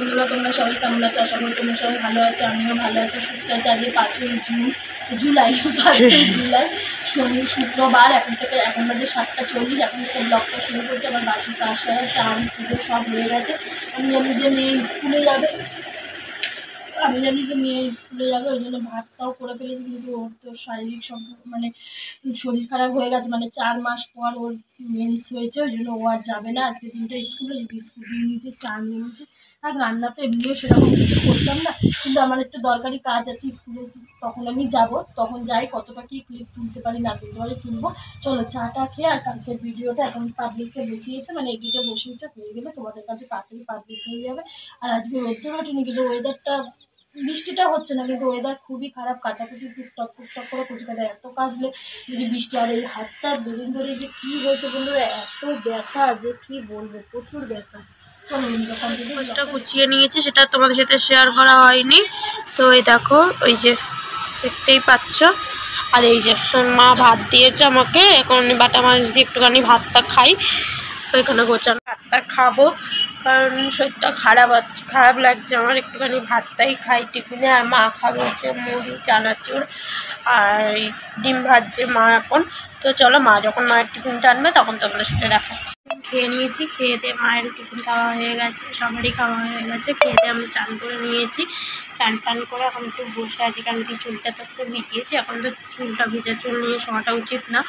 বন্ধুরা তোমরা সবাই কেমন আছো? আশা করি তোমরা সবাই ভালো আছো, আমিও ভালো আছি, সুস্থ আছি। আজ 5ই জুলাই শনি শুক্রবার, এখন বাজে 7টা 40। এখন থেকে ব্লগটা শুরু করছে। আমার বাসি কাজ সারা, চান পুজো সব হয়ে গেছে। আমি জানি যে মেয়ে স্কুলে যাবে, ওই জন্য ভাতটাও করে ফেলেছি। কিন্তু ওর তো শারীরিক মানে শরীর খারাপ হয়ে গেছে, মানে 4 মাস পর ওর মেন্স হয়েছে, ওই জন্য ও আর যাবে না আজকে দিনটা স্কুলে। বিস্কুট নিয়ে নিয়েছে, চা নিয়ে নিয়েছে। আর রান্না তো এমনিও সেরকম কিছু করতাম না, কিন্তু আমার একটু দরকারি কাজ আছে স্কুলে, তখন আমি যাব, তখন যাই, কতটা কি ক্লিপ তুলতে পারি না তুলতে পারি তুলবো। চলো চাটা খেয়ে, আর কালকের ভিডিওটা এখন পাবলিশে বসিয়েছে, মানে এডিটে বসিয়েছে, হয়ে গেলে তোমাদের কাছে তাড়াতাড়ি পাবলিশ হয়ে যাবে। আর আজকে রোদ্দুর ওঠেনি, কিন্তু ওয়েদারটা, বৃষ্টিটা হচ্ছে না, কিন্তু ওয়েদার খুবই খারাপ। কাছাকাছি টুকটাক করে কুচকা দেয়, এত কাজলে যদি বৃষ্টি। আর এই হাতটা দুদিন ধরে যে কী হয়েছে বন্ধুরা, এত ব্যথা যে কি বলবো, প্রচুর ব্যথা। কাজটা গুছিয়ে নিয়েছি, সেটা তোমাদের সাথে শেয়ার করা হয়নি। তো এই দেখো, ওই যে দেখতেই পাচ্ছ। আর এই যে মা ভাত দিয়েছে আমাকে, এখন বাটা মাছ দিয়ে একটুখানি ভাতটা খাই। তো এখানে গোছানো ভাতটা খাবো, কারণ শরীরটা খারাপ লাগছে আমার। একটুখানি ভাতটাই খাই টিফিনে। আর মা খাবে হচ্ছে মুড়ি, চানাচুর আর ডিম ভাজছে মা এখন। তো চলো, মা যখন মায়ের টিফিনটা আনবে তখন তোমাদের সাথে দেখাচ্ছি। খেয়ে নিয়েছি, খেয়ে দিয়ে মায়ের টিফিন খাওয়া হয়ে গেছে, সবারই খাওয়া হয়ে গেছে। খেয়ে দিয়ে আমি চান করে নিয়েছি, চান টান করে এখন একটু বসে আছি, কারণ কি চুলটা তো একটু ভিজিয়েছি। এখন তো চুলটা ভিজা চুল নিয়ে শোয়াটা উচিত না,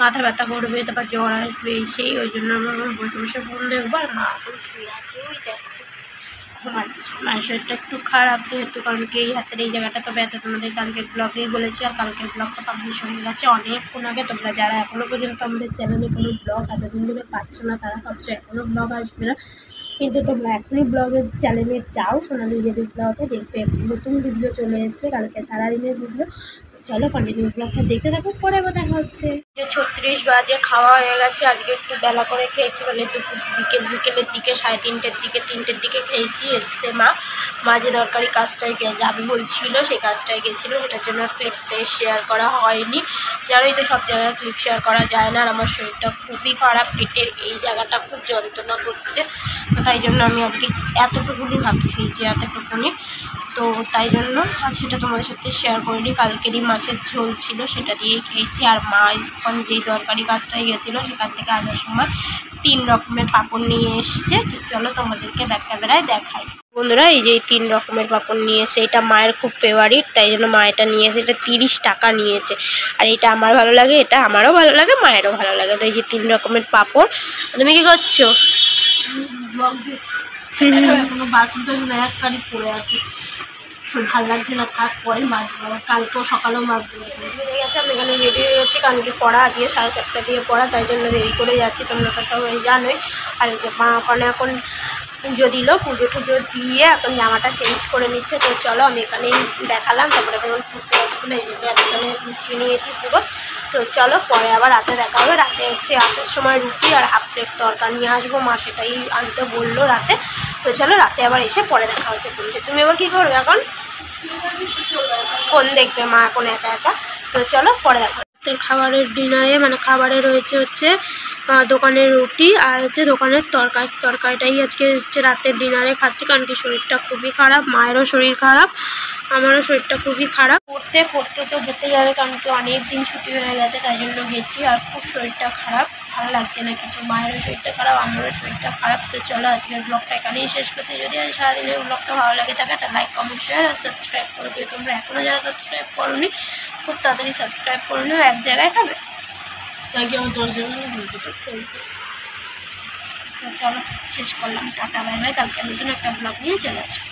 মাথা ব্যথা করবে, তারপর জ্বর আসবে, সেই ওই জন্য আমার বসে বসে ফোন দেখবো। আর মা এখন শুয়ে আছে, ওই দেখো ঘুমাচ্ছে। মায়ের শরীরটা একটু খারাপ যেহেতু, কারণ কি এই হাতের এই জায়গাটা তো ব্যথা, তোমাদের কালকের ব্লগেই বলেছি। আর কালকের ব্লগটা পাবলিশ হয়ে গেছে অনেকক্ষণ আগে। তোমরা যারা এখনও পর্যন্ত আমাদের চ্যানেলে কোনো ব্লগ এতদিন ধরে পাচ্ছ না, তারা ভাবছো এখনও ব্লগ আসবে না, কিন্তু তোমরা এখনই ব্লগের চ্যানেলে যাও, সোনালি লেডি ব্লগে দেখবে নতুন ভিডিও চলে এসছে, কালকে সারাদিনের ভিডিও। চলো কন্টিনিউ ব্লগটা দেখতে থাকো, পরে আবার দেখা হচ্ছে। 36 বাজে, খাওয়া হয়ে গেছে। আজকে একটু বেলা করে খেয়েছি, মানে বিকেলের দিকে, 3:30-3টের দিকে খেয়েছি। এসছে মা যে দরকারি কাজটায় যাবে বলছিল, সেই কাজটায় গেছিলো, সেটার জন্য ক্লিপটা শেয়ার করা হয়নি। জানোই তো সব জায়গায় ক্লিপ শেয়ার করা যায় না। আর আমার শরীরটা খুবই খারাপ, পেটের এই জায়গাটা খুব যন্ত্রণা করছে, তো তাই জন্য আমি আজকে এতটুকুনি ভাত খেয়েছি, এতটুকুনি। তো তাই জন্য আর সেটা তোমাদের সাথে শেয়ার করিনি। কালকেরই মাছের ঝোল ছিল, সেটা দিয়েই খেয়েছি। আর মা এখন যেই দরকারি কাজটাই গেছিলো, সেখান থেকে আসার সময় 3 রকমের পাঁপড় নিয়ে এসছে। চলো তোমাদেরকে ব্যাক ক্যামেরায় দেখাই। বন্ধুরা, এই যে 3 রকমের পাঁপড় নিয়ে এসে, এটা মায়ের খুব ফেভারিট, তাই জন্য মা এটা নিয়ে এসে। এটা 30 টাকা নিয়েছে। আর এটা আমার ভালো লাগে, এটা আমারও ভালো লাগে, মায়েরও ভালো লাগে। তো এই যে 3 রকমের পাঁপড়। তুমি কি করছো? ব্লগ দেখছি, এখনো বাসনটা এক কালি পড়ে আছে, ভালো লাগছে না, থাক পরে মাজবো। কালকেও সকালেও মাজবো। হয়ে গেছে, আমি এখানে রেডি হয়ে যাচ্ছি, কারণ কি পড়া আজকে 7:30 দিয়ে পড়া, তাই জন্য দেরি করে যাচ্ছি, তোমরা তো সবাই জানোই। আর এই যে মা ওখানে এখন পুজো দিল, পুজো টুজো দিয়ে এখন জামাটা চেঞ্জ করে নিচ্ছে। তো চলো, আমি এখানেই দেখালাম। তারপরে এখন ঘুরতে যাচ্ছিল, এই যে এখানে গুছিয়ে নিয়েছি পুরো। তো চলো, পরে আবার রাতে দেখা হবে। রাতে হচ্ছে আসার সময় রুটি আর হাফ প্লেট তরকা নিয়ে আসবো, মা সেটাই আনতে বললো রাতে। তো চলো, রাতে আবার এসে পরে দেখা হচ্ছে। তুমি এবার কী করবে? এখন ফোন দেখবে মা এখন একা একা। তো চলো, পরে দেখা হচ্ছে। খাবারের ডিনারে, মানে খাবারে রয়েছে হচ্ছে দোকানের রুটি আর হচ্ছে দোকানের তরকারিটাই আজকে হচ্ছে রাতের ডিনারে খাচ্ছি, কারণ কি শরীরটা খুবই খারাপ। মায়েরও শরীর খারাপ, আমারও শরীরটা খুবই খারাপ। পড়তে তো যেতে যাবে, কারণ কি অনেক দিন ছুটি হয়ে গেছে, তাই জন্য গেছি। আর খুব শরীরটা খারাপ, ভালো লাগছে না কিছু। মায়েরও শরীরটা খারাপ, আমারও শরীরটা খারাপ। তো চলো, আজকের ব্লগটা এখানেই শেষ করতে। যদি আজ সারাদিনের ব্লগটা ভালো লাগে থাকে, একটা লাইক, কমেন্ট, শেয়ার আর সাবস্ক্রাইব করে দিও। তোমরা এখনও যারা সাবস্ক্রাইব করোনি, খুব তাড়াতাড়ি সাবস্ক্রাইব করে নিও। এক জায়গায় খাবে, তাই কি আমার 10 জায়গায় বলতে তো। তো চলো, শেষ করলাম। Tata, bye bye. কালকে নতুন একটা ব্লগ নিয়ে চলে আসবো।